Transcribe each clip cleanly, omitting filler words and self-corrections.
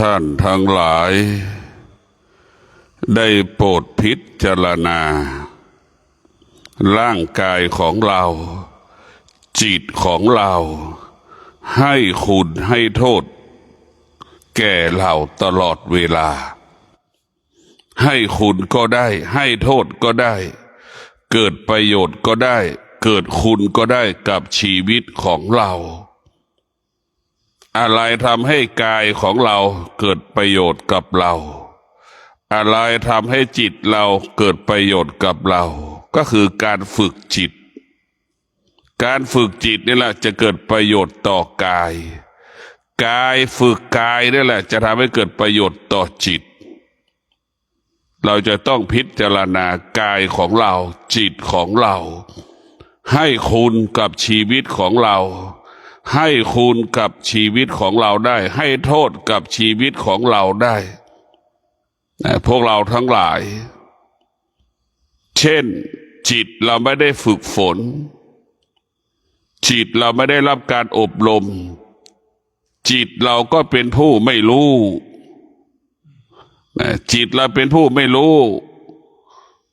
ท่านทั้งหลายได้โปรดพิจารณาร่างกายของเราจิตของเราให้คุณให้โทษแก่เราตลอดเวลาให้คุณก็ได้ให้โทษก็ได้เกิดประโยชน์ก็ได้เกิดคุณก็ได้กับชีวิตของเราอะไรทำให้กายของเราเกิดประโยชน์กับเราอะไรทำให้จิตเราเกิดประโยชน์กับเราก็คือการฝึกจิตการฝึกจิตนี่แหละจะเกิดประโยชน์ต่อกายกายฝึกกายนี่แหละจะทำให้เกิดประโยชน์ต่อจิตเราจะต้องพิจารณากายของเราจิตของเราให้คุณกับชีวิตของเราให้คุณกับชีวิตของเราได้ให้โทษกับชีวิตของเราได้พวกเราทั้งหลายเช่นจิตเราไม่ได้ฝึกฝนจิตเราไม่ได้รับการอบรมจิตเราก็เป็นผู้ไม่รู้จิตเราเป็นผู้ไม่รู้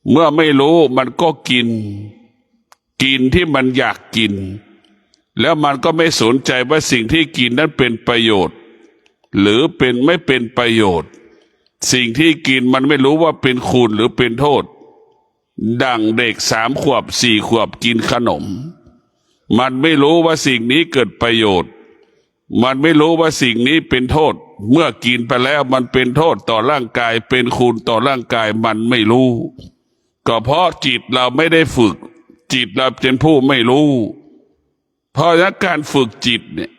เมื่อไม่รู้มันก็กินที่มันอยากกินแล้วมันก็ไม่สนใจว่าสิ่งที่กินนั้นเป็นประโยชน์หรือเป็นไม่เป็นประโยชน์สิ่งที่กินมันไม่รู้ว่าเป็นคุณหรือเป็นโทษดั่งเด็ก3 ขวบ 4 ขวบกินขนมมันไม่รู้ว่าสิ่งนี้เกิดประโยชน์มันไม่รู้ว่าสิ่งนี้เป็นโทษเมื่อกินไปแล้วมันเป็นโทษต่อร่างกายเป็นคุณต่อร่างกายมันไม่รู้ก็เพราะจิตเราไม่ได้ฝึกจิตเราเป็นผู้ไม่รู้เพราะฉะนั้นการฝึกจิตเนี่ย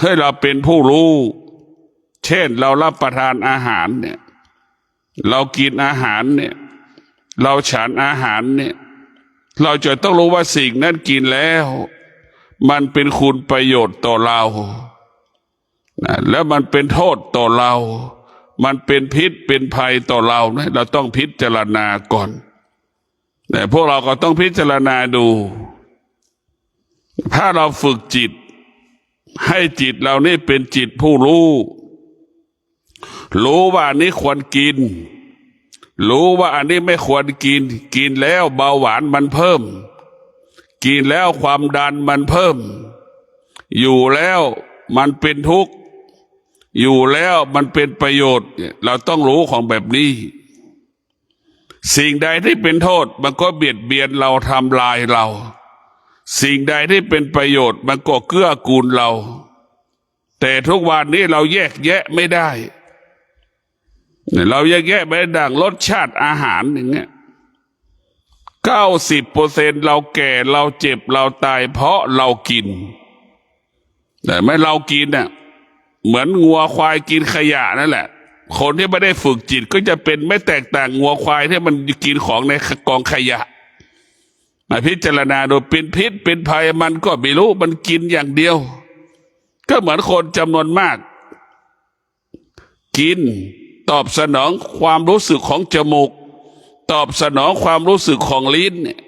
ให้เราเป็นผู้รู้เช่นเรารับประทานอาหารเนี่ยเรากินอาหารเนี่ยเราฉันอาหารเนี่ยเราจะต้องรู้ว่าสิ่งนั้นกินแล้วมันเป็นคุณประโยชน์ต่อเราแล้วมันเป็นโทษต่อเรามันเป็นพิษเป็นภัยต่อเราเนี่ยเราต้องพิจารณาก่อนแต่พวกเราก็ต้องพิจารณาดูถ้าเราฝึกจิตให้จิตเรานี่เป็นจิตผู้รู้ว่าอันนี้ควรกินรู้ว่าอันนี้ไม่ควรกินแล้วเบาหวานมันเพิ่มกินแล้วความดันมันเพิ่มอยู่แล้วมันเป็นทุกข์อยู่แล้วมันเป็นประโยชน์เราต้องรู้ของแบบนี้สิ่งใดที่เป็นโทษมันก็เบียดเบียนเราทำลายเราสิ่งใดที่เป็นประโยชน์มันก็เกื้อกูลเราแต่ทุกวันนี้เราแยกแยะไม่ได้เราแยกแยะไม่ได้ดังรสชาติอาหารอย่างเงี้ย90%เราแก่เราเจ็บเราตายเพราะเรากินแต่ไม่เรากินเนี่ยเหมือนงัวควายกินขยะนั่นแหละคนที่ไม่ได้ฝึกจิตก็จะเป็นไม่แตกต่างงัวควายที่มันกินของในกองขยะมาพิจารณาดูเป็นพิษเป็นภัยมันก็ไม่รู้มันกินอย่างเดียวก็เหมือนคนจำนวนมากกินตอบสนองความรู้สึกของจมูกตอบสนองความรู้สึกของลิ้นเนี่ย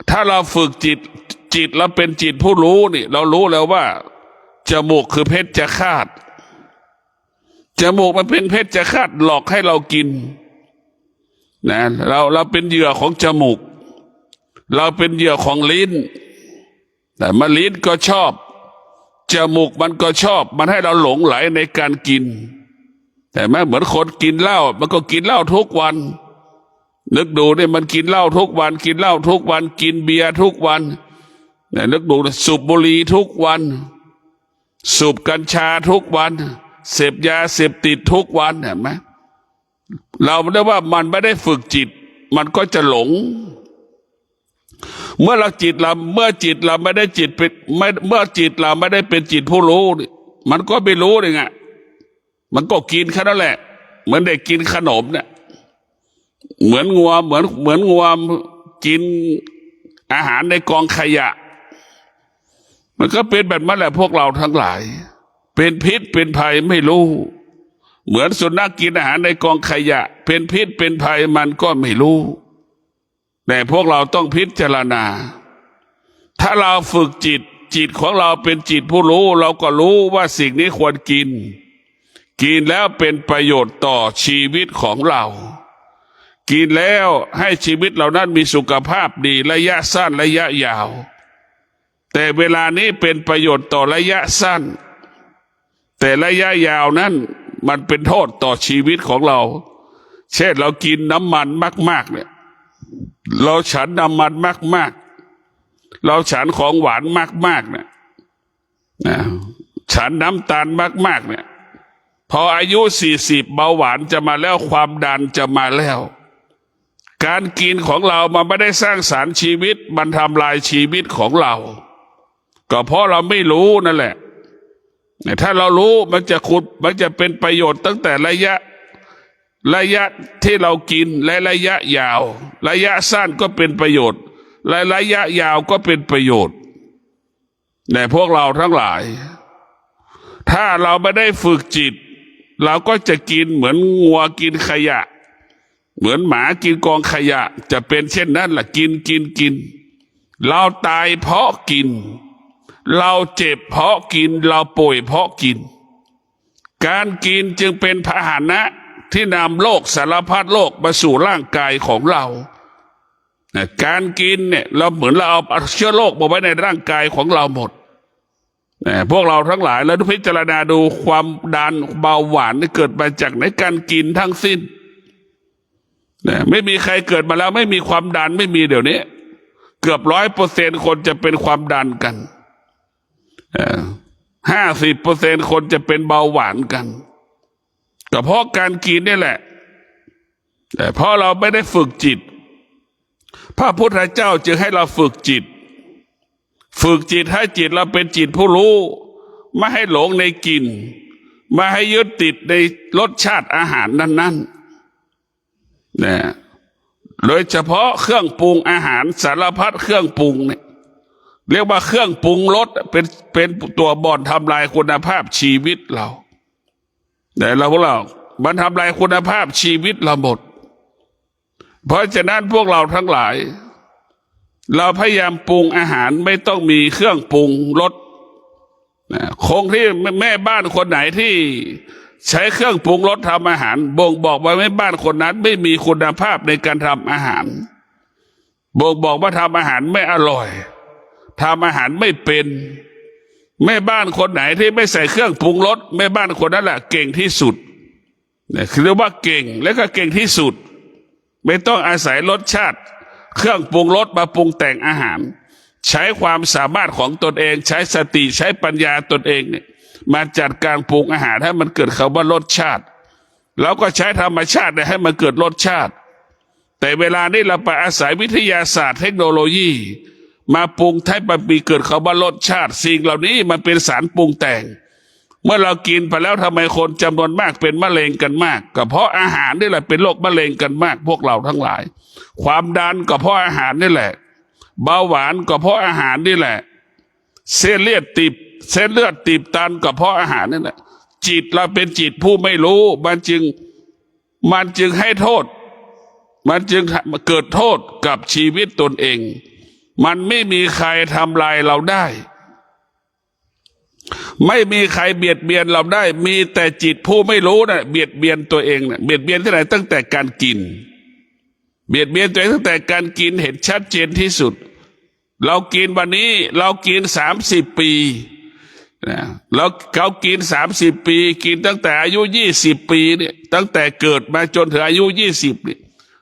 ถ้าเราฝึกจิตเราเป็นจิตผู้รู้นี่เรารู้แล้วว่าจมูกคือเพชฌฆาตจมูกมันเป็นเพชฌฆาตหลอกให้เรากินนะเราเป็นเหยื่อของจมูกเราเป็นเหยื่อของลิ้นแต่มาลิ้นก็ชอบจมูกมันก็ชอบมันให้เราหลงไหลในการกินแต่แม้เหมือนคนกินเหล้ามันก็กินเหล้าทุกวันนึกดูเนี่ยมันกินเหล้าทุกวันกินเหล้าทุกวันกินเบียร์ทุกวันเนี่ยนึกดูสูบบุหรี่ทุกวันสูบกัญชาทุกวันเสพยาเสพติดทุกวันเห็นไหมเราไม่ได้ว่ามันไม่ได้ฝึกจิตมันก็จะหลงเมื่อจิตเราไม่ได้จิตเป็นเมื่อจิตเราไม่ได้เป็นจิตผู้รู้มันก็ไม่รู้เลยไงมันก็กินแค่นั้นแหละเหมือนเด็กกินขนมเนี่ยเหมือนงัวกินอาหารในกองขยะมันก็เป็นแบบนั้นแหละพวกเราทั้งหลายเป็นพิษเป็นภัยไม่รู้เหมือนสุนัขกินอาหารในกองขยะเป็นพิษเป็นภัยมันก็ไม่รู้แต่พวกเราต้องพิจารณาถ้าเราฝึกจิตของเราเป็นจิตผู้รู้เราก็รู้ว่าสิ่งนี้ควรกิน กินแล้วเป็นประโยชน์ต่อชีวิตของเรากินแล้วให้ชีวิตเรานั้นมีสุขภาพดีระยะสั้นระยะยาวแต่เวลานี้เป็นประโยชน์ต่อระยะสั้นแต่ระยะยาวนั้นมันเป็นโทษต่อชีวิตของเราเช่นเรากินน้ำมันมากๆเนี่ยเราฉันน้ำมันมากๆเราฉันของหวานมากๆเนี่ยฉันน้ำตาลมากๆเนี่ยพออายุ40เบาหวานจะมาแล้วความดันจะมาแล้วการกินของเรามันไม่ได้สร้างสรรค์ชีวิตมันทำลายชีวิตของเราก็เพราะเราไม่รู้นั่นแหละถ้าเรารู้มันจะเป็นประโยชน์ตั้งแต่ระยะที่เรากินและระยะยาวระยะสั้นก็เป็นประโยชน์และระยะยาวก็เป็นประโยชน์แต่พวกเราทั้งหลายถ้าเราไม่ได้ฝึกจิตเราก็จะกินเหมือนงัวกินขยะเหมือนหมากินกองขยะจะเป็นเช่นนั้นแหละกินเราตายเพราะกินเราเจ็บเพราะกินเราป่วยเพราะกินการกินจึงเป็นพาหนะที่นำโรคสารพัดโรคมาสู่ร่างกายของเราการกินเนี่ยเราเหมือนเราเอาเชื้อโรคมาไว้ในร่างกายของเราหมดพวกเราทั้งหลายแล้วพิจารณาดูความดันเบาหวานเกิดมาจากในการกินทั้งสิ้นไม่มีใครเกิดมาแล้วไม่มีความดันไม่มีเดี๋ยวนี้เกือบ100%คนจะเป็นความดันกัน50%คนจะเป็นเบาหวานกันก็เพราะการกินนี่แหละแต่เพราะเราไม่ได้ฝึกจิตพระพุทธเจ้าจึงให้เราฝึกจิตให้จิตเราเป็นจิตผู้รู้ไม่ให้หลงในกลิ่นไม่ให้ยึดติดในรสชาติอาหารนั้นโดยเฉพาะเครื่องปรุงอาหารสารพัดเครื่องปรุงเนี่ยเรียกว่าเครื่องปรุงรสเป็นตัวบ่อนทำลายคุณภาพชีวิตเราแต่พวกเรามันทำลายคุณภาพชีวิตเราหมดเพราะฉะนั้นพวกเราทั้งหลายเราพยายามปรุงอาหารไม่ต้องมีเครื่องปรุงรสคงที่แม่บ้านคนไหนที่ใช้เครื่องปรุงรสทำอาหารบ่งบอกว่าแม่บ้านคนนั้นไม่มีคุณภาพในการทำอาหารบ่งบอกว่าทำอาหารไม่อร่อยทำอาหารไม่เป็นแม่บ้านคนไหนที่ไม่ใส่เครื่องปรุงรสแม่บ้านคนนั้นแหละเก่งที่สุดเนี่ยคือเรียกว่าเก่งและก็เก่งที่สุดไม่ต้องอาศัยรสชาติเครื่องปรุงรสมาปรุงแต่งอาหารใช้ความสามารถของตนเองใช้สติใช้ปัญญาตนเองเนี่ยมาจัดการปรุงอาหารให้มันเกิดคำว่ารสชาติแล้วก็ใช้ธรรมชาติให้มันเกิดรสชาติแต่เวลานี้เราไปอาศัยวิทยาศาสตร์เทคโนโลยีมาปรุงให้มันมีเกิดคำว่ารสชาติสิ่งเหล่านี้มันเป็นสารปรุงแต่งเมื่อเรากินไปแล้วทำไมคนจำนวนมากเป็นมะเร็งกันมากก็เพราะอาหารนี่แหละเป็นโรคมะเร็งกันมากพวกเราทั้งหลายความดันก็เพราะอาหารนี่แหละเบาหวานก็เพราะอาหารนี่แหละเส้นเลือดตีบตันก็เพราะอาหารนี่แหละจิตเราเป็นจิตผู้ไม่รู้มันจึงให้โทษมันจึงเกิดโทษกับชีวิตตนเองมันไม่มีใครทำลายเราได้ไม่มีใครเบียดเบียนเราได้มีแต่จิตผู้ไม่รู้นะเบียดเบียนตัวเองนะเบียดเบียนที่ไหนตั้งแต่การกินเบียดเบียนตัวเองตั้งแต่การกินเห็นชัดเจนที่สุดเรากินวันนี้เรากิน30 ปีนะเขากิน30 ปีกินตั้งแต่อายุ20 ปีเนี่ยตั้งแต่เกิดมาจนถึงอายุ20เนี่ย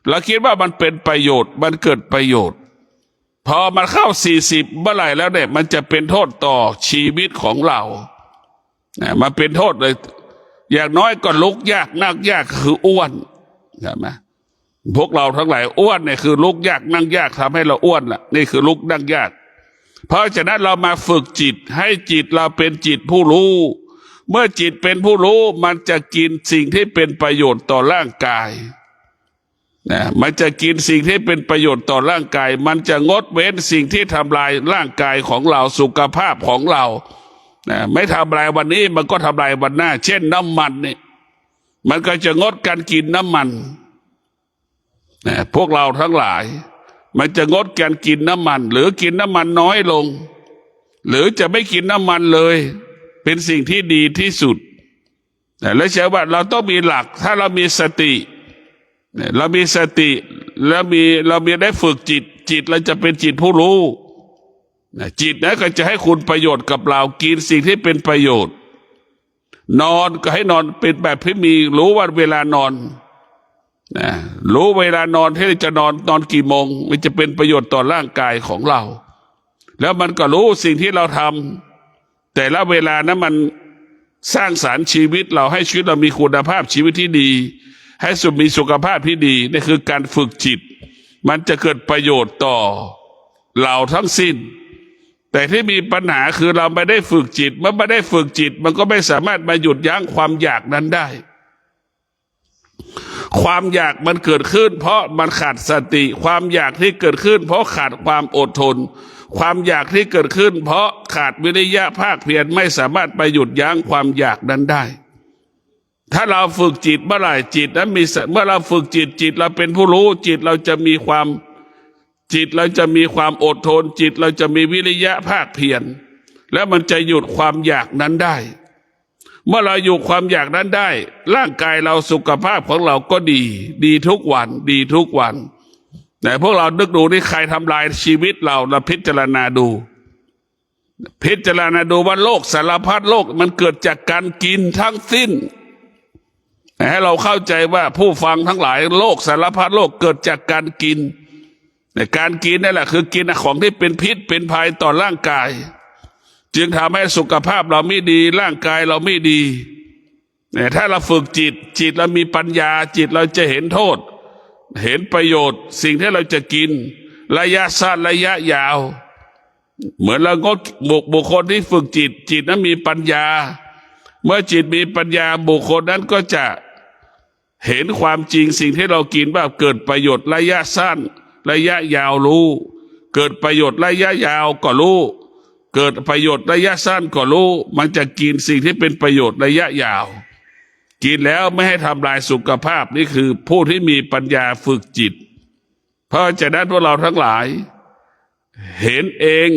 เราคิดว่ามันเป็นประโยชน์มันเกิดประโยชน์พอมันเข้า40เมื่อไหร่แล้วเนี่ยมันจะเป็นโทษต่อชีวิตของเรามาเป็นโทษเลยอย่างน้อยก็ลุกยากนั่งยากคืออ้วนใช่ไหมพวกเราทั้งหลายอ้วนเนี่ยคือลุกยากนั่งยากทำให้เราอ้วนล่ะนี่คือลุกนั่งยากเพราะฉะนั้นเรามาฝึกจิตให้จิตเราเป็นจิตผู้รู้เมื่อจิตเป็นผู้รู้มันจะกินสิ่งที่เป็นประโยชน์ต่อร่างกายมันจะกินสิ่งที่เป็นประโยชน์ต่อร่างกายมันจะงดเว้นสิ่งที่ทำลายร่างกายของเราสุขภาพของเราไม่ทำลายวันนี้มันก็ทำลายวันหน้าเช่นน้ำมันนี่มันก็จะงดการกินน้ำมันพวกเราทั้งหลายมันจะงดการกินน้ำมันหรือกินน้ำมันน้อยลงหรือจะไม่กินน้ำมันเลยเป็นสิ่งที่ดีที่สุด และเชื่อว่าเราต้องมีหลักถ้าเรามีสติเรามีสติแล้วเรามีได้ฝึกจิตเราจะเป็นจิตผู้รู้จิตนั้นก็จะให้คุณประโยชน์กับเรากินสิ่งที่เป็นประโยชน์นอนก็ให้นอนเป็นแบบที่มีรู้ว่าเวลานอนรู้เวลานอนที่จะนอนกี่โมงมันจะเป็นประโยชน์ต่อร่างกายของเราแล้วมันก็รู้สิ่งที่เราทำแต่ละเวลานั้นมันสร้างสรรค์ชีวิตเราให้ชีวิตเรามีคุณภาพชีวิตที่ดีให้มีสุขภาพที่ดีนี่คือการฝึกจิตมันจะเกิดประโยชน์ต่อเราทั้งสิ้นแต่ที่มีปัญหาคือเราไม่ได้ฝึกจิตเมื่อไม่ได้ฝึกจิตมันก็ไม่สามารถมาหยุดยั้งความอยากนั้นได้ความอยากมันเกิดขึ้นเพราะมันขาดสติความอยากที่เกิดขึ้นเพราะขาดความอดทนความอยากที่เกิดขึ้นเพราะขาดวิริยะภาคเพียรไม่สามารถไปหยุดยั้งความอยากนั้นได้ถ้าเราฝึกจิตเมื่อไหร่จิตนั้นเมื่อเราฝึกจิตเราเป็นผู้รู้จิตเราจะมีความอดทนจิตเราจะมีวิริยะภาคเพียรแล้วมันจะหยุดความอยากนั้นได้เมื่อเราหยุดความอยากนั้นได้ร่างกายเราสุขภาพของเราก็ดีทุกวันแต่พวกเรานึกดูนี่ใครทำลายชีวิตเราพิจารณาดูว่าโลกสารพัดโลกมันเกิดจากการกินทั้งสิ้นให้เราเข้าใจว่าผู้ฟังทั้งหลายโลกสารพัดโลกเกิดจากการกินแต่การกินนั่นแหละคือกินของที่เป็นพิษเป็นภัยต่อร่างกายจึงทำให้สุขภาพเราไม่ดีร่างกายเราไม่ดีแต่ถ้าเราฝึกจิตเรามีปัญญาจิตเราจะเห็นโทษเห็นประโยชน์สิ่งที่เราจะกินระยะสั้นระยะยาวเหมือนเราก็บุคคลที่ฝึกจิตนั้นมีปัญญาเมื่อจิตมีปัญญาบุคคลนั้นก็จะเห็นความจริงสิ่งที่เรากินว่าเกิดประโยชน์ระยะสั้นระยะยาวรู้เกิดประโยชน์ระยะยาวก็รู้เกิดประโยชน์ระยะสั้นก็รู้มันจะกินสิ่งที่เป็นประโยชน์ระยะยาวกินแล้วไม่ให้ทำลายสุขภาพนี่คือผู้ที่มีปัญญาฝึกจิตเพราะฉะนั้นพวกเราทั้งหลายเห็นเอง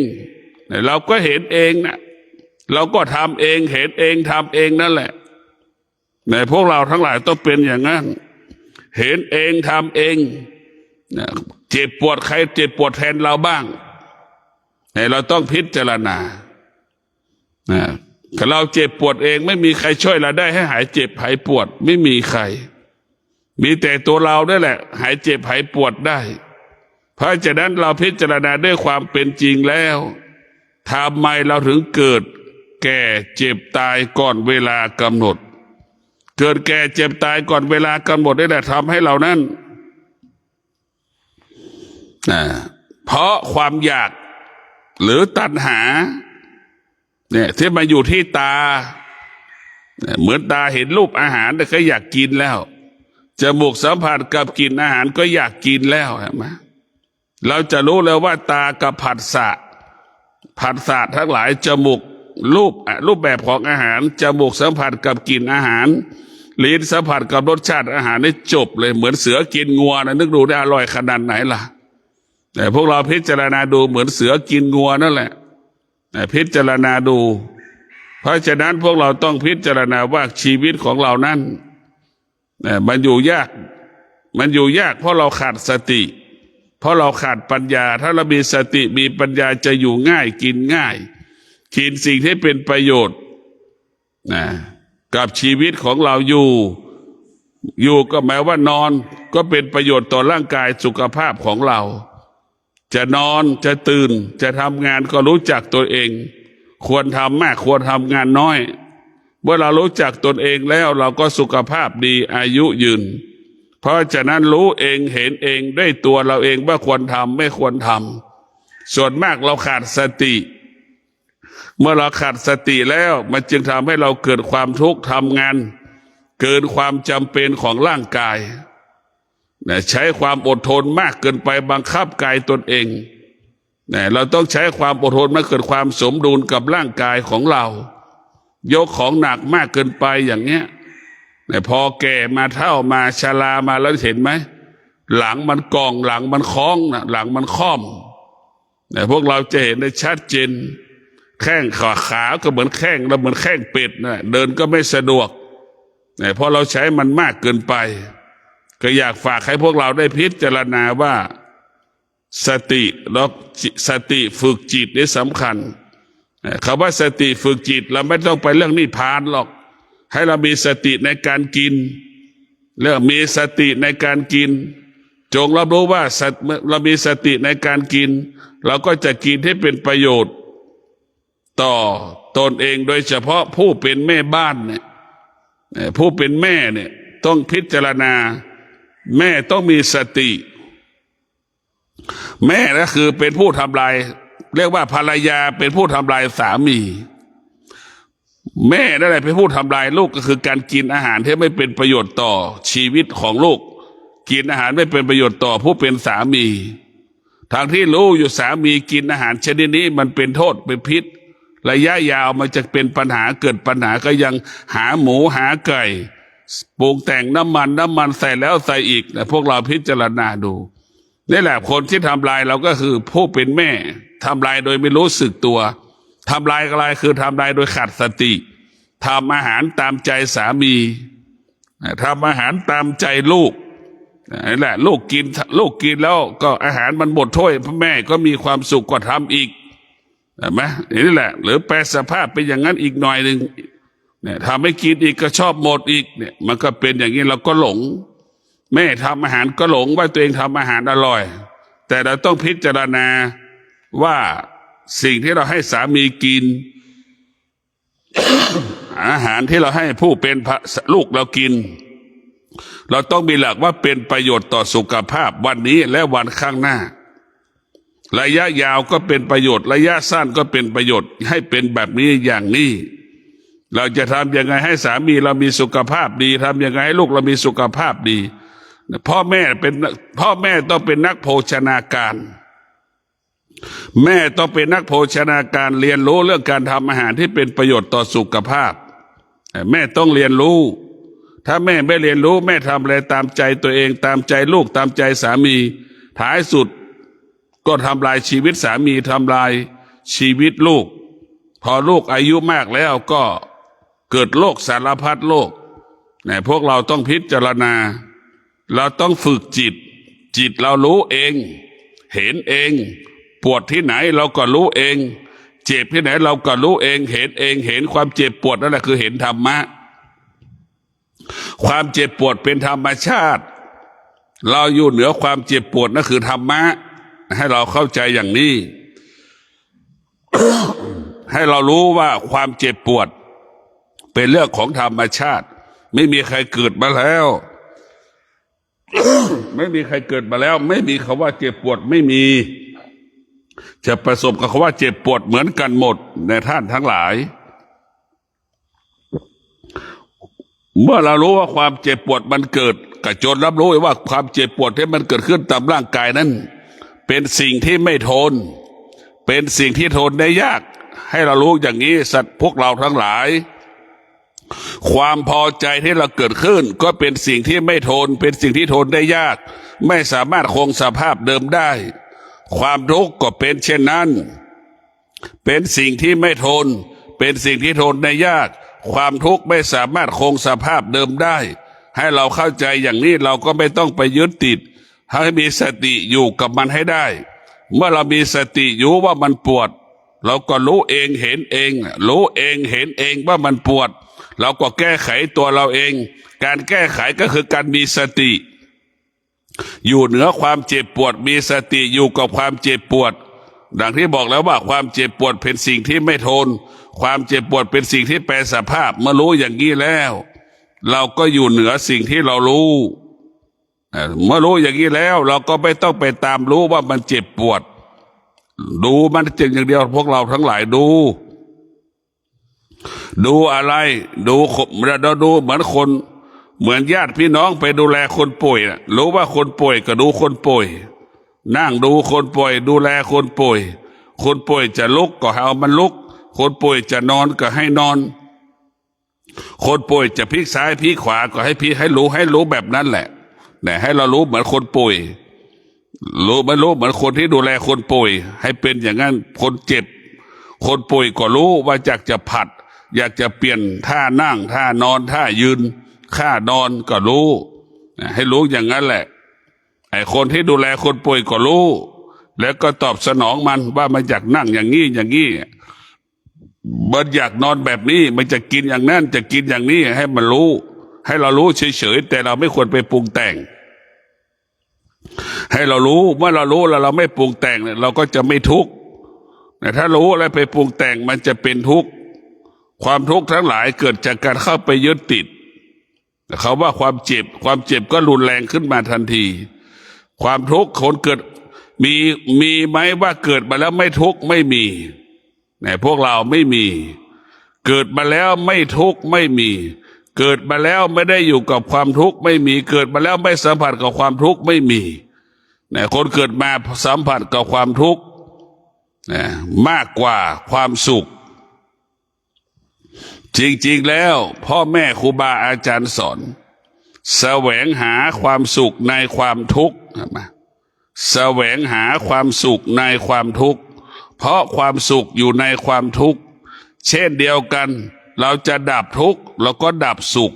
เราก็เห็นเองนะเราก็ทำเองเห็นเองทำเองนั่นแหละในพวกเราทั้งหลายต้องเป็นอย่างนั้นเห็นเองทำเองเจ็บปวดใครเจ็บปวดแทนเราบ้างเราต้องพิจารณาถ้าเราเจ็บปวดเองไม่มีใครช่วยเราได้ให้หายเจ็บหายปวดไม่มีใครมีแต่ตัวเราได้แหละหายเจ็บหายปวดได้เพราะฉะนั้นเราพิจารณาด้วยความเป็นจริงแล้วทำไมเราถึงเกิดแก่เจ็บตายก่อนเวลากำหนดเกิดแก่เจ็บตายก่อนเวลากำหนดได้แหละทำให้เรานั้นเพราะความอยากหรือตัณหาเนี่ยที่มาอยู่ที่ตาเหมือนตาเห็นรูปอาหารแต่ก็อยากกินแล้วจมูกสัมผัสกับกลิ่นอาหารก็อยากกินแล้วใช่ไหมเราจะรู้แล้วว่าตากับผัสสะทั้งหลายจมูกรูปแบบของอาหารจมูกสัมผัสกับกลิ่นอาหารลิ้นสัมผัสกับรสชาติอาหารได้จบเลยเหมือนเสือกินงัวนะนึกดูได้อร่อยขนาดไหนล่ะแต่พวกเราพิจารณาดูเหมือนเสือกินงัวนั่นแหละพิจารณาดูเพราะฉะนั้นพวกเราต้องพิจารณาว่าชีวิตของเรานั้นมันอยู่ยากเพราะเราขาดสติเพราะเราขาดปัญญาถ้าเรามีสติมีปัญญาจะอยู่ง่ายกินง่ายกินสิ่งที่เป็นประโยชน์กับชีวิตของเราอยู่ก็หมายว่านอนก็เป็นประโยชน์ต่อร่างกายสุขภาพของเราจะนอนจะตื่นจะทำงานก็รู้จักตัวเองควรทำมากควรทำงานน้อยเมื่อเรารู้จักตนเองแล้วเราก็สุขภาพดีอายุยืนเพราะฉะนั้นรู้เองเห็นเองด้วยตัวเราเองว่าควรทำไม่ควรทำส่วนมากเราขาดสติเมื่อเราขาดสติแล้วมันจึงทำให้เราเกิดความทุกข์ทำงานเกินความจำเป็นของร่างกายใช้ความอดทนมากเกินไปบังคับกายตนเองเราต้องใช้ความอดทนมาเกิดความสมดุลกับร่างกายของเรายกของหนักมากเกินไปอย่างเนี้ยพอแก่มาเฒ่ามาชรามาแล้วเห็นไหมหลังมันกองหลังมันคล้องนะหลังมันค่อมพวกเราจะเห็นได้ชัดเจนแข้งขาก็เหมือนแข้งเราเหมือนแข้งเป็ดนะเดินก็ไม่สะดวก เพราะเราใช้มันมากเกินไปก็อยากฝากให้พวกเราได้พิจารณาว่าสติแล้วสติฝึกจิตนี่สำคัญคำว่าสติฝึกจิตเราไม่ต้องไปเรื่องนิพพานหรอกให้เรามีสติในการกินเรื่องมีสติในการกินจงรับรู้ว่าเรามีสติในการกินเราก็จะกินให้เป็นประโยชน์ต่อตนเองโดยเฉพาะผู้เป็นแม่บ้านเนี่ยผู้เป็นแม่เนี่ยต้องพิจารณาแม่ต้องมีสติแม่ก็คือเป็นผู้ทำลายเรียกว่าภรรยาเป็นผู้ทำลายสามีแม่นั่นแหละเป็นผู้ทำลายลูกก็คือการกินอาหารที่ไม่เป็นประโยชน์ต่อชีวิตของลูกกินอาหารไม่เป็นประโยชน์ต่อผู้เป็นสามีทางที่รู้อยู่สามีกินอาหารชนิดนี้มันเป็นโทษเป็นพิษระยะยาวมันจะเป็นปัญหาเกิดปัญหาก็ยังหาหมูหาไก่ปรุงแต่งน้ำมันใส่แล้วใส่อีกพวกเราพิจารณาดูนี่แหละคนที่ทำลายเราก็คือผู้เป็นแม่ทำลายโดยไม่รู้สึกตัวทำลายอะไรคือทำลายโดยขาดสติทำอาหารตามใจสามีทำอาหารตามใจลูกนี่แหละลูกกินแล้วก็อาหารมันหมดถ้วยพ่อแม่ก็มีความสุขก็ทำอีกเห็นไหมนี่แหละหรือแปลสภาพเป็นอย่างนั้นอีกหน่อยหนึ่งเนี่ยทำให้กินอีกก็ชอบหมดอีกเนี่ยมันก็เป็นอย่างนี้เราก็หลงแม่ทำอาหารก็หลงว่าตัวเองทำอาหารอร่อยแต่เราต้องพิจารณาว่าสิ่งที่เราให้สามีกิน อาหารที่เราให้ผู้เป็นลูกเรากินเราต้องมีหลักว่าเป็นประโยชน์ต่อสุขภาพวันนี้และวันข้างหน้าระยะยาวก็เป็นประโยชน์ระยะสั้นก็เป็นประโยชน์ให้เป็นแบบนี้อย่างนี้เราจะทำยังไงให้สามีเรามีสุขภาพดีทำยังไงให้ลูกเรามีสุขภาพดีพ่อแม่ต้องเป็นนักโภชนาการแม่ต้องเป็นนักโภชนาการเรียนรู้เรื่องการทำอาหารที่เป็นประโยชน์ต่อสุขภาพแม่ต้องเรียนรู้ถ้าแม่ไม่เรียนรู้แม่ทำอะไรตามใจตัวเองตามใจลูกตามใจสามีท้ายสุดก็ทำลายชีวิตสามีทำลายชีวิตลูกพอลูกอายุมากแล้วก็เกิดโรคสารพัดโรคพวกเราต้องพิจารณาเราต้องฝึกจิตเรารู้เองเห็นเองปวดที่ไหนเราก็รู้เองเจ็บที่ไหนเราก็รู้เองเห็นความเจ็บปวดนั่นแหละคือเห็นธรรมะความเจ็บปวดเป็นธรรมชาติเราอยู่เหนือความเจ็บปวดนั่นคือธรรมะให้เราเข้าใจอย่างนี้ ให้เรารู้ว่าความเจ็บปวดเป็นเรื่องของธรรมชาติไม่มีใครเกิดมาแล้ว ไม่มีใครเกิดมาแล้วไม่มีคำว่าเจ็บปวดไม่มีจะประสบกับคำว่าเจ็บปวดเหมือนกันหมดในท่านทั้งหลายเมื่อเรารู้ว่าความเจ็บปวดมันเกิดก็จงรับรู้ว่าความเจ็บปวดที่มันเกิดขึ้นตามร่างกายนั้นเป็นสิ่งที่ไม่ทนเป็นสิ่งที่ทนได้ยากให้เรารู้อย่างนี้สัตว์พวกเราทั้งหลายความพอใจที่เราเกิดขึ้นก็เป็นสิ่งที่ไม่ทนเป็นสิ่งที่ทนได้ยากไม่สามารถคงสภาพเดิมได้ความทุกข์ก็เป็นเช่นนั้นเป็นสิ่งที่ไม่ทนเป็นสิ่งที่ทนได้ยากความทุกข์ไม่สามารถคงสภาพเดิมได้ให้เราเข้าใจอย่างนี้เราก็ไม่ต้องไปยึดติดให้มีสติอยู่กับมันให้ได้เมื่อเรามีสติอยู่ว่ามันปวดเราก็รู้เองเห็นเองรู้เองเห็นเองว่ามันปวดเราก็แก้ไขตัวเราเองการแก้ไขก็คือการมีสติอยู่เหนือความเจ็บปวดมีสติอยู่กับความเจ็บปวดดังที่บอกแล้วว่าความเจ็บปวดเป็นสิ่งที่ไม่ทนความเจ็บปวดเป็นสิ่งที่แปรสภาพเมื่อรู้อย่างนี้แล้วเราก็อยู่เหนือสิ่งที่เรารู้เมื่อรู้อย่างนี้แล้วเราก็ไม่ต้องไปตามรู้ว่ามันเจ็บปวดดูมันจริงอย่างเดียวพวกเราทั้งหลายดูอะไรดูเราดูเหมือนคนเหมือนญาติพี่น้องไปดูแลคนป่วยรู้ว่าคนป่วยก็ดูคนป่วยนั่งดูคนป่วยดูแลคนป่วยคนป่วยจะลุกก็ให้เอามันลุกคนป่วยจะนอนก็ให้นอนคนป่วยจะพลิกซ้ายพลิกขวาก็ให้รู้แบบนั้นแหละแต่ให้เรารู้เหมือนคนป่วยรู้เหมือนคนที่ดูแลคนป่วยให้เป็นอย่างนั้นคนเจ็บคนป่วยก็รู้ว่าอยากจะผัดอยากจะเปลี่ยนท่านั่งท่านอนท่ายืน ค่านอนก็รู้ให้รู้อย่างนั้นแหละไอ้คนที่ดูแลคนป่วยก็รู้แล้วก็ตอบสนองมันว่ามันอยากนั่งอย่างนี้อย่างนี้มันอยากนอนแบบนี้มันจะกินอย่างนั้นจะกินอย่างนี้ให้มันรู้ให้เรารู้เฉยๆแต่เราไม่ควรไปปรุงแต่งให้เรารู้เมื่อเรารู้แล้วเราไม่ปรุงแต่งเนี่ยเราก็จะไม่ทุกข์แต่ถ้ารู้แล้วไปปรุงแต่งมันจะเป็นทุกข์ความทุกข์ทั้งหลายเกิดจากการเข้าไปยึดติดเขาว่าความเจ็บก็รุนแรงขึ้นมาทันทีความทุกข์คนเกิดมีไหมว่าเกิดมาแล้วไม่ทุกข์ไม่มีเนี่ยพวกเราไม่มีเกิดมาแล้วไม่ทุกข์ไม่มีเกิดมาแล้วไม่ได้อยู่กับความทุกข์ไม่มีเกิดมาแล้วไม่สัมผัสกับความทุกข์ไม่มีเนี่ยคนเกิดมาสัมผัสกับความทุกข์มากกว่าความสุขจริงๆแล้วพ่อแม่ครูบาอาจารย์สอนแสวงหาความสุขในความทุกข์แสวงหาความสุขในความทุกข์เพราะความสุขอยู่ในความทุกข์เช่นเดียวกันเราจะดับทุกข์เราก็ดับสุข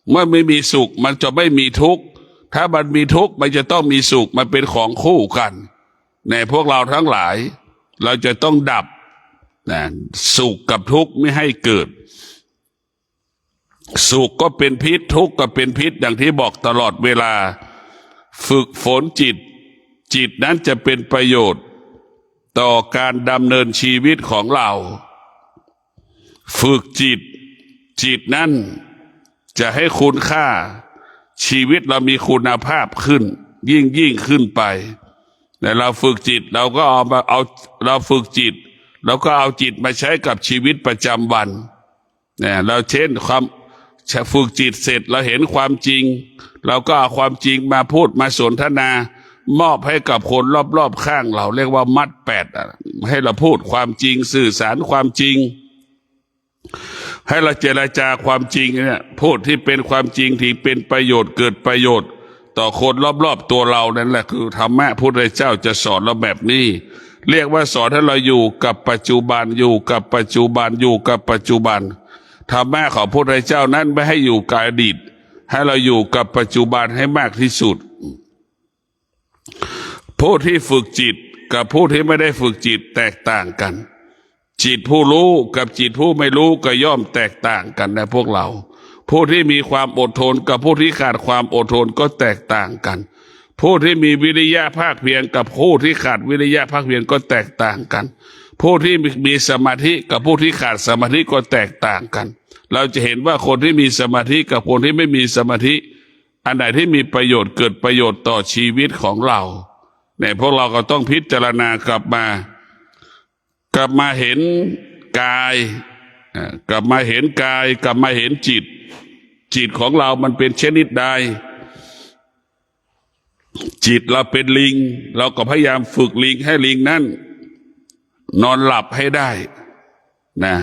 เมื่อไม่มีสุขมันจะไม่มีทุกข์ถ้ามันมีทุกข์มันจะต้องมีสุขมันเป็นของคู่กันในพวกเราทั้งหลายเราจะต้องดับสุขกับทุกข์ไม่ให้เกิดสุขก็เป็นพิษทุกข์ก็เป็นพิษอย่างที่บอกตลอดเวลาฝึกฝนจิตนั้นจะเป็นประโยชน์ต่อการดำเนินชีวิตของเราฝึกจิตนั้นจะให้คุณค่าชีวิตเรามีคุณภาพขึ้นยิ่งขึ้นไปแต่เราฝึกจิตเราก็เราฝึกจิตเราก็เอาจิตมาใช้กับชีวิตประจำวันเนี่ยเราเช่นฝึกจิตเสร็จเราเห็นความจริงเราก็เอาความจริงมาพูดมาสนทนามอบให้กับคนรอบๆข้างเราเรียกว่ามัดแปดให้เราพูดความจริงสื่อสารความจริงให้เราเจรจาความจริงเนี่ยพูดที่เป็นความจริงที่เป็นประโยชน์เกิดประโยชน์ต่อคนรอบๆตัวเรานั่นแหละคือธรรมะพระพุทธเจ้าจะสอนเราแบบนี้เรียกว่าสอนให้เราอยู่กับปัจจุบันอยู่กับปัจจุบันอยู่กับปัจจุบันธรรมะของพระพุทธเจ้านั้นไม่ให้อยู่กับอดีตให้เราอยู่กับปัจจุบันให้มากที่สุดผู้ที่ฝึกจิตกับผู้ที่ไม่ได้ฝึกจิตแตกต่างกันจิตผู้รู้กับจิตผู้ไม่รู้ก็ย่อมแตกต่างกันนะพวกเราผู้ที่มีความอดทนกับผู้ที่ขาดความอดทนก็แตกต่างกันผู้ที่มีวิริยะภาคเพียรกับผู้ที่ขาดวิริยะภาคเพียรก็แตกต่างกันผู้ที่มีสมาธิกับผู้ที่ขาดสมาธิก็แตกต่างกันเราจะเห็นว่าคนที่มีสมาธิกับคนที่ไม่มีสมาธิอันไหนที่มีประโยชน์เกิดประโยชน์ต่อชีวิตของเราเนี่ยพวกเราก็ต้องพิจารณากลับมาเห็นกายกลับมาเห็นกายกลับมาเห็นจิตของเรามันเป็นชนิดใดจิตเราเป็นลิงเราก็พยายามฝึกลิงให้ลิงนั้นนอนหลับให้ได้นะ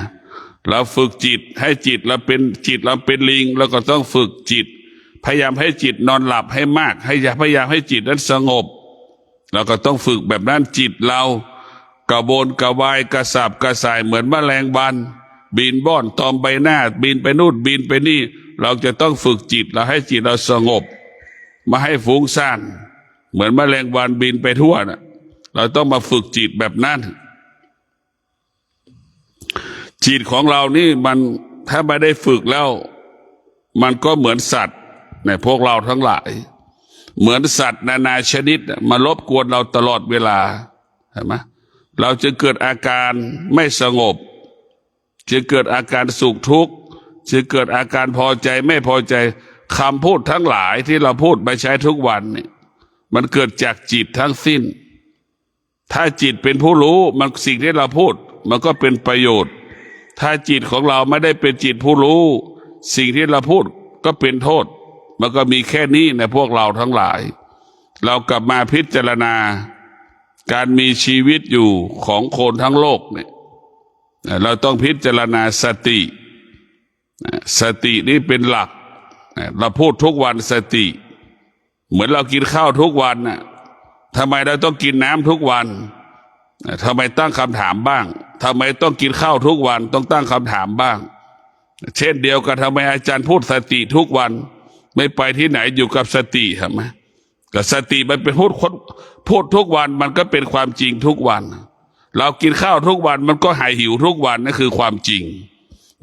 เราฝึกจิตให้จิตเราเป็นลิงเราก็ต้องฝึกจิตพยายามให้จิตนอนหลับให้มากพยายามให้จิตนั้นสงบเราก็ต้องฝึกแบบนั้นจิตเรากระวนกระวายกระสับกระส่ายเหมือนแมลงวันบินบ้อนตอมใบหน้าบินไปนู่นบินไปนี่เราจะต้องฝึกจิตเราให้จิตเราสงบมาให้ฟุ้งซ่านเหมือนแมลงวันบินไปทั่วนะเราต้องมาฝึกจิตแบบนั้นจิตของเรานี่มันถ้าไม่ได้ฝึกแล้วมันก็เหมือนสัตว์ในพวกเราทั้งหลายเหมือนสัตว์นานาชนิดมารบกวนเราตลอดเวลาเห็นไหมเราจะเกิดอาการไม่สงบจะเกิดอาการสุขทุกข์จะเกิดอาการพอใจไม่พอใจคำพูดทั้งหลายที่เราพูดไปใช้ทุกวันนี่มันเกิดจากจิตทั้งสิ้นถ้าจิตเป็นผู้รู้มันสิ่งที่เราพูดมันก็เป็นประโยชน์ถ้าจิตของเราไม่ได้เป็นจิตผู้รู้สิ่งที่เราพูดก็เป็นโทษมันก็มีแค่นี้ในพวกเราทั้งหลายเรากลับมาพิจารณาการมีชีวิตอยู่ของคนทั้งโลกเนี่ยเราต้องพิจารณาสตินี่เป็นหลักเราพูดทุกวันสติเหมือนเรากินข้าวทุกวันน่ะทำไมเราต้องกินน้ำทุกวันทำไมตั้งคำถามบ้างทำไมต้องกินข้าวทุกวันต้องตั้งคำถามบ้าง เช่นเดียวกันทำไมอาจารย์พูดสติทุกวันไม่ไปที่ไหนอยู่กับสติเห็นไหมกับสติมันเป็นพูดทุกวันมันก็เป็นความจริงทุกวันเรากินข้าวทุกวันมันก็หายหิวทุกวันนั่นคือความจริง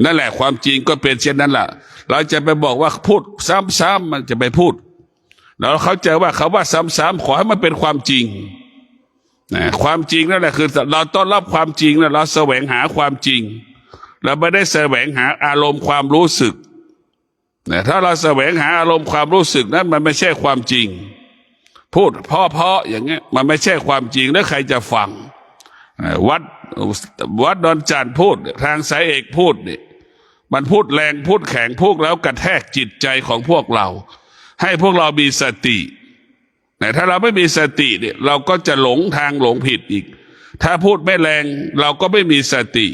นั่นแหละความจริงก็เป็นเช่นนั้นแหละเราจะไปบอกว่าพูดซ้ำๆมันจะไปพูดเราเข้าใจว่าคำว่าซ้ำๆขอให้มันเป็นความจริงความจริงนั่นแหละคือเราต้อนรับความจริงแล้วเราแสวงหาความจริงเราไม่ได้แสวงหาอารมณ์ความรู้สึกถ้าเราแสวงหาอารมณ์ความรู้สึกนั้นมันไม่ใช่ความจริงพูดเพราะอย่างเงี้ยมันไม่ใช่ความจริงแล้วใครจะฟังวัดดอนจันทร์พูดทางสายเอกพูดเนี่ยมันพูดแรงพูดแข็งพูดแล้วกระแทกจิตใจของพวกเราให้พวกเรามีสติแต่ถ้าเราไม่มีสติเนี่ยเราก็จะหลงทางหลงผิดอีกถ้าพูดไม่แรงเราก็ไม่มีสติ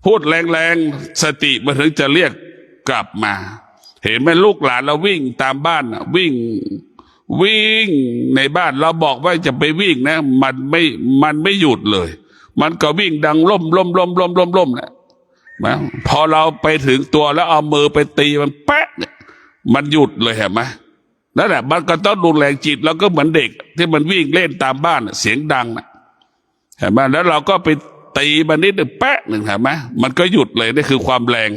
พูดแรงๆสติมันถึงจะเรียกกลับมาเห็นไหมลูกหลานเราวิ่งตามบ้านวิ่งในบ้านเราบอกว่าจะไปวิ่งนะมันไม่หยุดเลยมันก็วิ่งดังล่มนะพอเราไปถึงตัวแล้วเอามือไปตีมันแป๊ะเนี่ยมันหยุดเลยเห็นไหมนั่นแหละมันก็ต้องดูแลจิตแล้วก็เหมือนเด็กที่มันวิ่งเล่นตามบ้านเสียงดังนะเห็นไหมแล้วเราก็ไปตีมันนิดหนึ่งแป๊ะหนึ่งเห็นไหมมันก็หยุดเลยนี่คือความแรง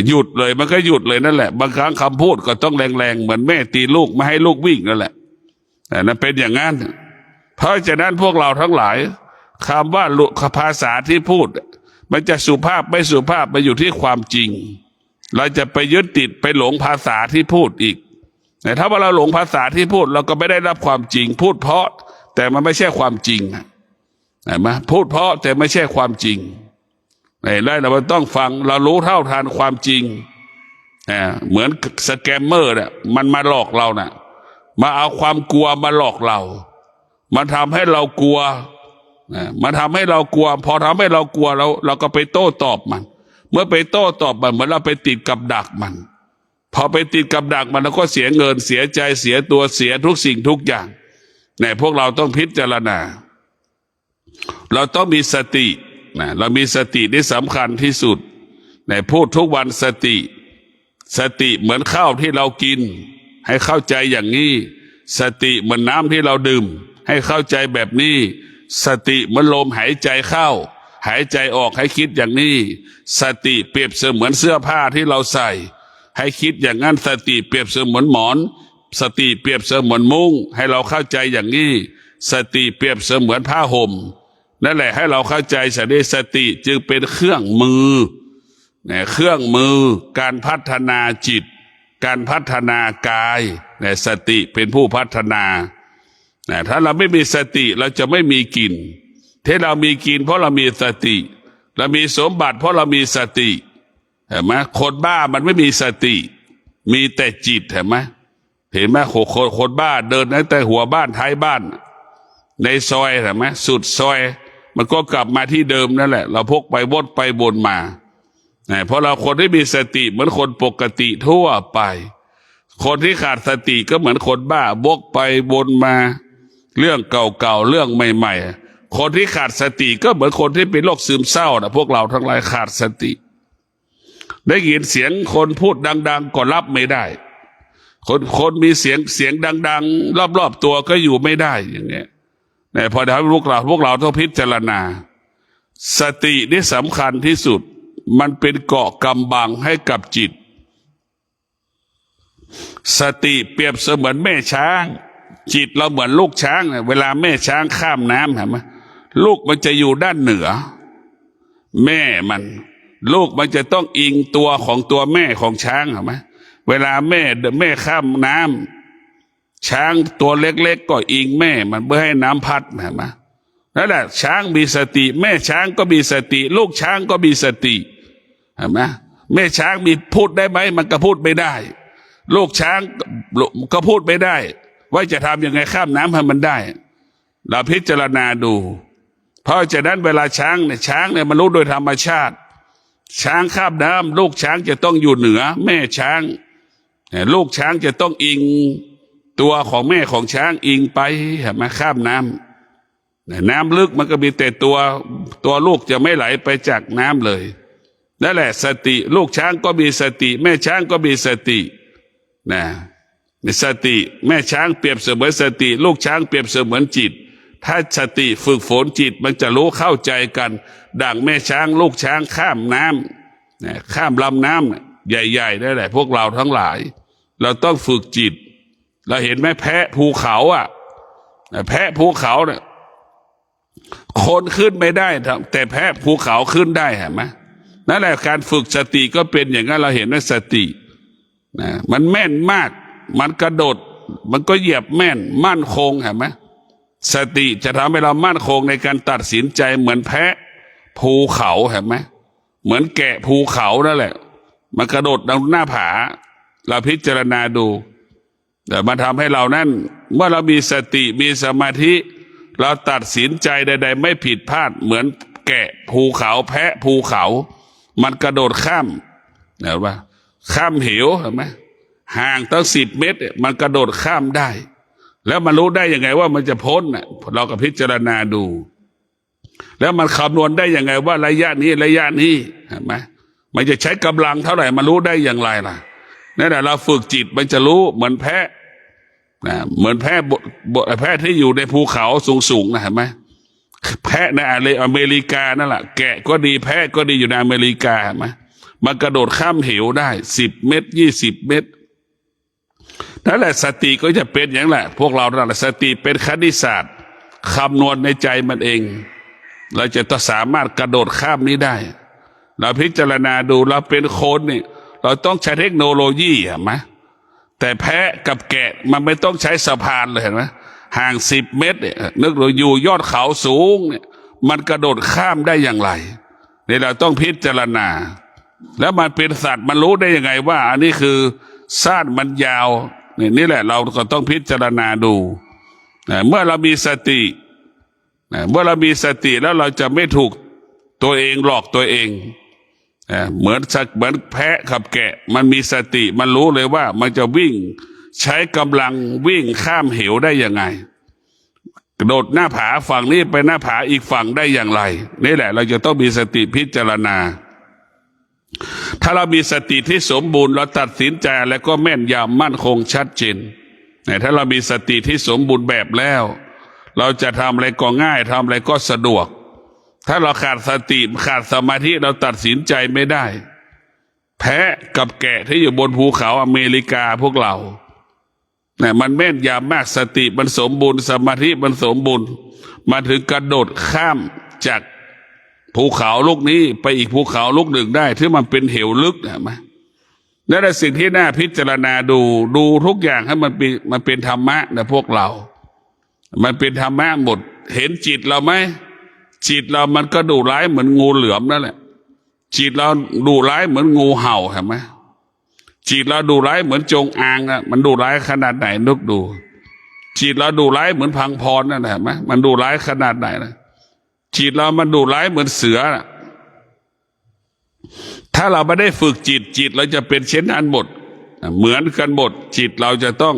หยุดเลยมันก็หยุดเลยนั่นแหละบางครั้งคำพูดก็ต้องแรงๆเหมือนแม่ตีลูกไม่ให้ลูกวิ่งนั่นแหละนั่นเป็นอย่างนั้นเพราะฉะนั้นพวกเราทั้งหลายคำว่าภาษาที่พูดมันจะสุภาพไม่สุภาพมาอยู่ที่ความจริงเราจะไปยึดติดไปหลงภาษาที่พูดอีกแต่ถ้าว่าเราหลงภาษาที่พูดเราก็ไม่ได้รับความจริงพูดเพราะแต่มันไม่ใช่ความจริงเห็นไหมพูดเพราะแต่ไม่ใช่ความจริงได้เราต้องฟังเรารู้เท่าทันความจริงเหมือนสแกมเมอร์เนี่ยมันมาหลอกเราน่ะมาเอาความกลัวมาหลอกเรามันทำให้เรากลัวมันทำให้เรากลัวพอทำให้เรากลัวเราก็ไปโต้ตอบมันเมื่อไปโต้ตอบมันเหมือนเราไปติดกับดักมันพอไปติดกับดักมันเราก็เสียเงินเสียใจเสียตัวเสียทุกสิ่งทุกอย่างเนี่ยพวกเราต้องพิจารณาเราต้องมีสติเรามีสติที่สำคัญที่สุดพูดทุกวันสติเหมือนข้าวที่เรากินให้เข้าใจอย่างนี้สติเหมือนน้ำที่เราดื่มให้เข้าใจแบบนี้สติเหมือนลมหายใจเข้าหายใจออกให้คิดอย่างนี้สติเปรียบเสมือนเสื้อผ้าที่เราใส่ให้คิดอย่างนั้นสติเปรียบเสมือนหมอนสติเปรียบเสมือนมุ้งให้เราเข้าใจอย่างนี้สติเปรียบเสมือนผ้าห่มนั่นแหละให้เราเข้าใจสติจึงเป็นเครื่องมือเครื่องมือการพัฒนาจิตการพัฒนากายสติเป็นผู้พัฒนาถ้าเราไม่มีสติเราจะไม่มีกินที่เรามีกินเพราะเรามีสติเรามีสมบัติเพราะเรามีสติเห็นไหมคนบ้ามันไม่มีสติมีแต่จิตเห็นไหมคนบ้าเดินตั้งแต่หัวบ้านท้ายบ้านในซอยเห็นไหมสุดซอยมันก็กลับมาที่เดิมนั่นแหละเราพกไปวนไปวนมาเพราะเราคนที่มีสติเหมือนคนปกติทั่วไปคนที่ขาดสติก็เหมือนคนบ้าวกไปวนมาเรื่องเก่าๆเรื่องใหม่ๆคนที่ขาดสติก็เหมือนคนที่เป็นโรคซึมเศร้าพวกเราทั้งหลายขาดสติได้ยินเสียงคนพูดดังๆก็รับไม่ได้คนมีเสียงดังๆรอบๆตัวก็อยู่ไม่ได้อย่างเงี้ยพอทำให้พวกเราต้องพิจารณาสตินี่สำคัญที่สุดมันเป็นเกราะกำบังให้กับจิตสติเปรียบเสมือนแม่ช้างจิตเราเหมือนลูกช้างเวลาแม่ช้างข้ามน้ำเห็นไหมลูกมันจะอยู่ด้านเหนือแม่มันลูกมันจะต้องอิงตัวของตัวแม่ของช้างเห็นไหมเวลาแม่ข้ามน้ำช้างตัวเล็กๆก็อิงแม่มันเพื่อให้น้ำพัดเห็นไหมนั่นแหละช้างมีสติแม่ช้างก็มีสติลูกช้างก็มีสติเห็นไหมแม่ช้างมีพูดได้ไหมมันก็พูดไม่ได้ลูกช้างก็พูดไม่ได้ว่าจะทำยังไงข้ามน้ำให้มันได้เราพิจารณาดูเพราะฉะนั้นเวลาช้างเนี่ยมันรู้โดยธรรมชาติช้างข้ามน้ำลูกช้างจะต้องอยู่เหนือแม่ช้างลูกช้างจะต้องอิงตัวของแม่ของช้างอิงไปเห็นไหมข้ามน้ำลึกมันก็มีแต่ตัวลูกจะไม่ไหลไปจากน้ำเลย นั่นแหละสติลูกช้างก็มีสติแม่ช้างก็มีสตินะสติแม่ช้างเปรียบเสมือนสติลูกช้างเปรียบเสมือนจิตถ้าสติฝึกฝนจิตมันจะรู้เข้าใจกันดั่งแม่ช้างลูกช้างข้ามน้ำนะข้ามลำน้ำใหญ่ๆนั่นแหละพวกเราทั้งหลายเราต้องฝึกจิตเราเห็นไหมแพะภูเขาอ่ะแพะภูเขาเนี่ยคนขึ้นไม่ได้แต่แพะภูเขาขึ้นได้เห็นไหมนั่นแหละการฝึกสติก็เป็นอย่างนั้นเราเห็นว่าสตินะมันแม่นมากมันกระโดดมันก็เหยียบแม่นมั่นคงเห็นไหมสติจะทำให้เรามั่นคงในการตัดสินใจเหมือนแพะภูเขาเห็นไหมเหมือนแกะภูเขานั่นแหละมันกระโดดลงหน้าผาเราพิจารณาดูแต่มันทำให้เรานั่นเมื่อเรามีสติมีสมาธิเราตัดสินใจใดๆไม่ผิดพลาดเหมือนแกะภูเขาแพะภูเขามันกระโดดข้ามเห็นปะข้ามเหวเห็นไหมห่างตั้ง10 เมตรมันกระโดดข้ามได้แล้วมันรู้ได้ยังไงว่ามันจะพ้นเราก็พิจารณาดูแล้วมันคำนวณได้ยังไงว่าระยะนี้เห็นไหมมันจะใช้กำลังเท่าไหร่มันรู้ได้อย่างไรล่ะนั่นแหละเราฝึกจิตมันจะรู้เหมือนแพะนะเหมือนแพะที่อยู่ในภูเขาสูงนะเห็นไหมแพะในอเมริกานั่นแหละแกะก็ดีแพะก็ดีอยู่ในอเมริกาเห็นไหมมันกระโดดข้ามเหวได้10 เมตร20 เมตรนั่นแหละสติก็จะเป็นอย่างแหละพวกเรานั่นแหละสติเป็นคณิตศาสตร์คำนวณในใจมันเองเราจะต้องสามารถกระโดดข้ามนี้ได้เราพิจารณาดูเราเป็นคนนี่เราต้องใช้เทคโนโลยีเห็นไหมแต่แพะกับแกะมันไม่ต้องใช้สะพานเลยเห็นไหมห่าง10 เมตรเนี่ยนึกดูอยู่ยอดเขาสูงเนี่ยมันกระโดดข้ามได้อย่างไรเนี่ยเราต้องพิจารณาแล้วมันเป็นสัตว์มันรู้ได้ยังไงว่าอันนี้คือสั้นมันยาวนี่แหละเราก็ต้องพิจารณาดูเมื่อเรามีสติเมื่อเรามีสติแล้วเราจะไม่ถูกตัวเองหลอกตัวเองเหมือนแพะกับแกะมันมีสติมันรู้เลยว่ามันจะวิ่งใช้กำลังวิ่งข้ามเหวได้ยังไงกระโดดหน้าผาฝั่งนี้ไปหน้าผาอีกฝั่งได้อย่างไรนี่แหละเราจะต้องมีสติพิจารณาถ้าเรามีสติที่สมบูรณ์เราตัดสินใจแล้วก็แม่นยำมั่นคงชัดเจนถ้าเรามีสติที่สมบูรณ์แบบแล้วเราจะทำอะไรก็ง่ายทำอะไรก็สะดวกถ้าเราขาดสติขาดสมาธิเราตัดสินใจไม่ได้แพะกับแกะที่อยู่บนภูเขาอเมริกาพวกเราเนี่ยมันแม่นยำมากสติมันสมบูรณ์สมาธิมันสมบูรณ์มาถึงกระโดดข้ามจากภูเขาลูกนี้ไปอีกภูเขาลูกหนึ่งได้ที่มันเป็นเหวลึกนะมั้ยนั่นแหละสิ่งที่น่าพิจารณาดูทุกอย่างให้มันเป็นธรรมะนะพวกเรามันเป็นธรรมะหมดเห็นจิตเราไหมจิตเรามันก็ดุร้ายเหมือนงูเหลือมนั่นแหละจิตเราดุร้ายเหมือนงูเห่าเห็นไหมจิตเราดุร้ายเหมือนจงอางนะมันดุร้ายขนาดไหนนึกดูจิตเราดุร้ายเหมือนพังพรนั่นเห็นไหมมันดุร้ายขนาดไหนนะจิตเรามันดุร้ายเหมือนเสือนะถ้าเราไม่ได้ฝึกจิตเราจะเป็นเช่นนั้นหมดเหมือนกันหมดจิตเราจะต้อง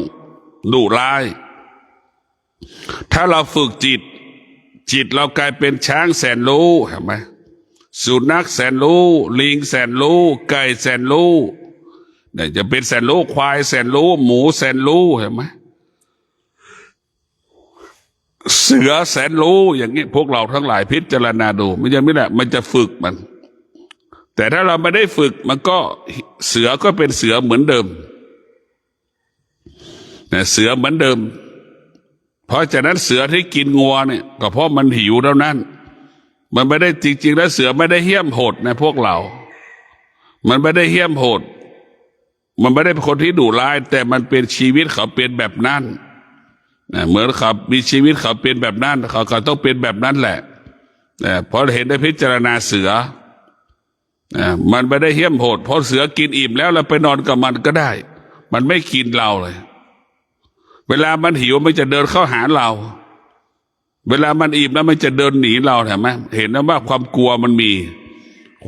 ดุร้ายถ้าเราฝึกจิตเรากลายเป็นช้างแสนรู้เห็นไหมสุนัขแสนรู้ลิงแสนรู้ไก่แสนรู้เนี่ยจะเป็นแสนรู้ควายแสนรู้หมูแสนรู้เห็นไหมเสือแสนรู้อย่างนี้พวกเราทั้งหลายพิจารณาดูมันจะไม่ได้มันจะฝึกมันแต่ถ้าเราไม่ได้ฝึกมันก็เสือก็เป็นเสือเหมือนเดิมเนี่ยเสือเหมือนเดิมเพราะฉะนั้นเสือที่กินงัวเนี่ยก็เพราะมันหิวเท่านั้นมันไม่ได้จริงๆแล้วเสือไม่ได้เหี้ยมโหดนะพวกเรามันไม่ได้เหี้ยมโหดมันไม่ได้เป็นคนที่ดุร้ายแต่มันเป็นชีวิตเขาเป็นแบบนั้นเหมือนเขามีชีวิตเขาเป็นแบบนั้นเขาก็ต้องเป็นแบบนั้นแหละเพราะเห็นได้พิจารณาเสือมันไม่ได้เหี้ยมโหดเพราะเสือกินอิ่มแล้วเราไปนอนกับมันก็ได้มันไม่กินเราเลยเวลามันหิวมันจะเดินเข้าหาเราเวลามันอิ่มแล้วมันจะเดินหนีเราเห็นไหมเห็นนะว่าความกลัวมันมี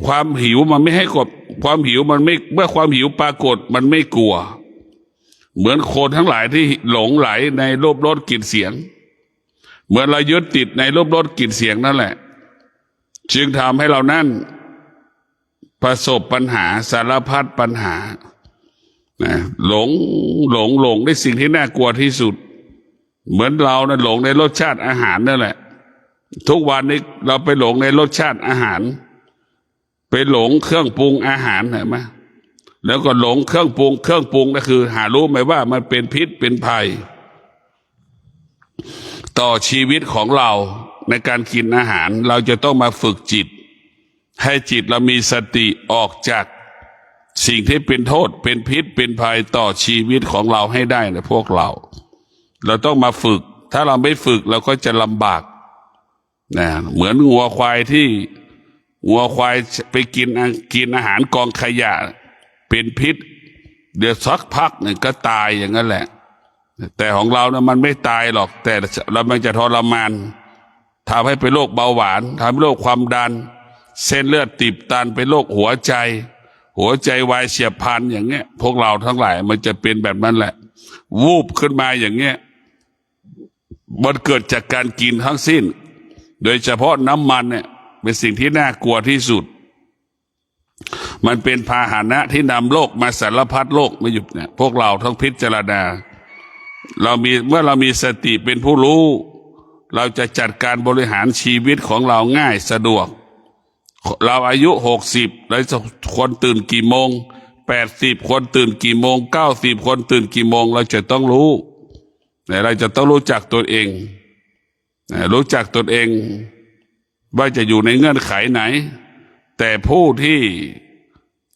ความหิวมันไม่ให้กดความหิวมันไม่เมื่อความหิวปรากฏมันไม่กลัวเหมือนคนทั้งหลายที่หลงไหลในรูปรสกลิ่นเสียงเหมือนเรายึดติดในรูปรสกลิ่นเสียงนั่นแหละจึงทำให้เรานั่นพ ประสบปัญหาสารพัดปัญหาหลงในสิ่งที่น่ากลัวที่สุดเหมือนเรานะหลงในรสชาติอาหารนั่นแหละทุกวันนี้เราไปหลงในรสชาติอาหารไปหลงเครื่องปรุงอาหารเห็นไหมแล้วก็หลงเครื่องปรุงนั่นคือหารู้ไหมว่ามันเป็นพิษเป็นภัยต่อชีวิตของเราในการกินอาหารเราจะต้องมาฝึกจิตให้จิตเรามีสติออกจากสิ่งที่เป็นโทษเป็นพิษเป็นภัยต่อชีวิตของเราให้ได้นะพวกเราต้องมาฝึกถ้าเราไม่ฝึกเราก็จะลำบากนะเหมือนงัวควายไปกินอาหารกองขยะเป็นพิษเดี๋ยวสักพักหนึ่งก็ตายอย่างนั้นแหละแต่ของเรานะมันไม่ตายหรอกแต่เรามันจะทรมานทำให้เป็นโรคเบาหวานทำให้โรคความดันเส้นเลือดตีบตันเป็นโรคหัวใจวายเฉียบพลันอย่างเงี้ยพวกเราทั้งหลายมันจะเป็นแบบนั้นแหละวูบขึ้นมาอย่างเงี้ยมันเกิดจากการกินทั้งสิ้นโดยเฉพาะน้ำมันเนี่ยเป็นสิ่งที่น่ากลัวที่สุดมันเป็นพาหนะที่นำโรคมาสารพัดโรคมาหยุดเนี่ยพวกเราต้องพิจารณาเมื่อเรามีสติเป็นผู้รู้เราจะจัดการบริหารชีวิตของเราง่ายสะดวกเราอายุ60เราควรตื่นกี่โมง80ควรตื่นกี่โมง90ควรตื่นกี่โมงเราจะต้องรู้เราจะต้องรู้จักตัวเองว่าจะอยู่ในเงื่อนไขไหนแต่ผู้ที่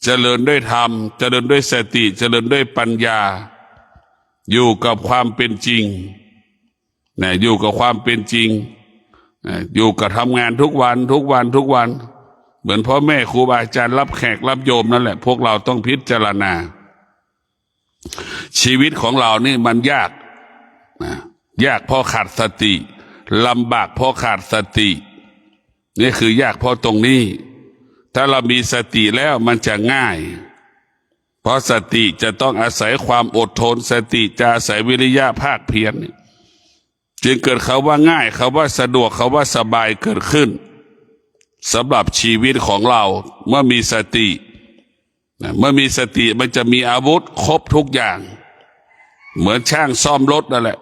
เจริญด้วยธรรมเจริญด้วยสติเจริญด้วยปัญญาอยู่กับความเป็นจริงอยู่กับความเป็นจริงอยู่กับทำงานทุกวันเหมือนพ่อแม่ครูบาอาจารย์รับแขกรับโยมนั่นแหละพวกเราต้องพิจารณาชีวิตของเรานี่มันยากเพราะขาดสติลำบากเพราะขาดสตินี่คือยากเพราะตรงนี้ถ้าเรามีสติแล้วมันจะง่ายเพราะสติจะต้องอาศัยความอดทนสติจะอาศัยวิริยะภาคเพียรจึงเกิดคำว่าง่ายคำว่าสะดวกคำว่าสบายเกิดขึ้นสำหรับชีวิตของเราเมื่อมีสติมันจะมีอาวุธครบทุกอย่างเหมือนช่างซ่อมรถนั่นแหละ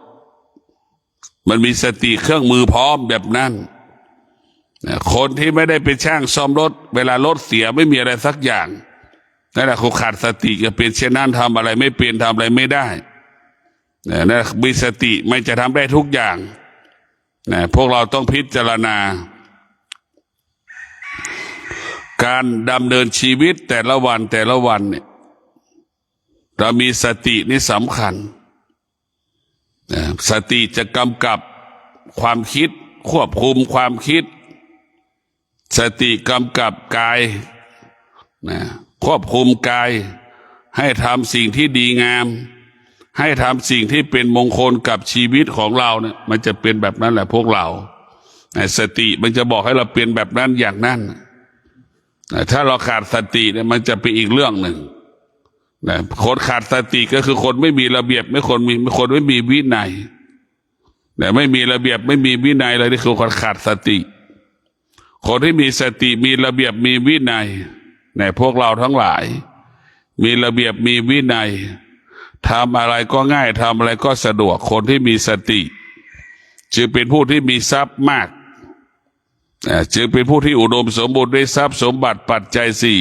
มันมีสติเครื่องมือพร้อมแบบนั้นคนที่ไม่ได้เป็นช่างซ่อมรถเวลารถเสียไม่มีอะไรสักอย่างนั่นแหละเขาขาดสติก็เป็นเช่นนั้นทำอะไรไม่เป็นทำอะไรไม่ได้มีสติมันจะทำได้ทุกอย่างพวกเราต้องพิจารณาการดำเนินชีวิตแต่ละวันเนี่ยเรามีสตินี่สำคัญสติจะกำกับความคิดควบคุมความคิดสติกำกับกายควบคุมกายให้ทำสิ่งที่ดีงามให้ทำสิ่งที่เป็นมงคลกับชีวิตของเราเนี่ยมันจะเป็นแบบนั้นแหละพวกเราสติมันจะบอกให้เราเป็นแบบนั้นอย่างนั้นถ้าเราขาดสติเนี่ยมันจะเป็นอีกเรื่องหนึ่งคนขาดสติก็คือคนไม่มีระเบียบคนไม่มีวินัยไม่มีระเบียบไม่มีวินัยเลยนี่คือคนขาดสติคนที่มีสติมีระเบียบมีวินัยพวกเราทั้งหลายมีระเบียบมีวินัยทำอะไรก็ง่ายทำอะไรก็สะดวกคนที่มีสติจึงเป็นผู้ที่มีทรัพย์มากจึงเป็นผู้ที่อุดมสมบูรณ์ด้วยทรัพย์สมบัติปัจจัยสี่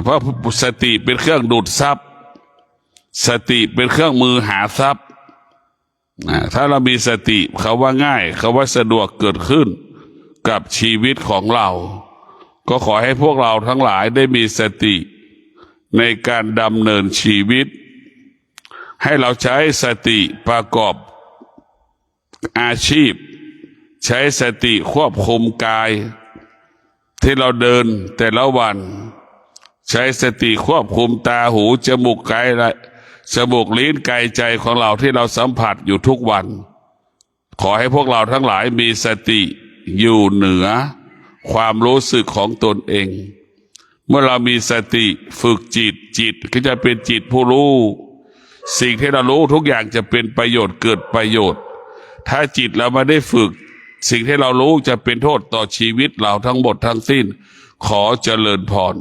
เพราะสติเป็นเครื่องดูดทรัพย์สติเป็นเครื่องมือหาทรัพย์ถ้าเรามีสติเขาว่าง่ายเขาว่าสะดวกเกิดขึ้นกับชีวิตของเราก็ขอให้พวกเราทั้งหลายได้มีสติในการดำเนินชีวิตให้เราใช้สติประกอบอาชีพใช้สติควบคุมกายที่เราเดินแต่ละวันใช้สติควบคุมตาหูจมูกกายจมูกลิ้นกายใจของเราที่เราสัมผัสอยู่ทุกวันขอให้พวกเราทั้งหลายมีสติอยู่เหนือความรู้สึกของตนเองเมื่อเรามีสติฝึกจิตก็จะเป็นจิตผู้รู้สิ่งที่เรารู้ทุกอย่างจะเป็นประโยชน์เกิดประโยชน์ถ้าจิตเราไม่ได้ฝึกสิ่งที่เรารู้จะเป็นโทษต่อชีวิตเราทั้งหมดทั้งสิ้นขอเจริญพร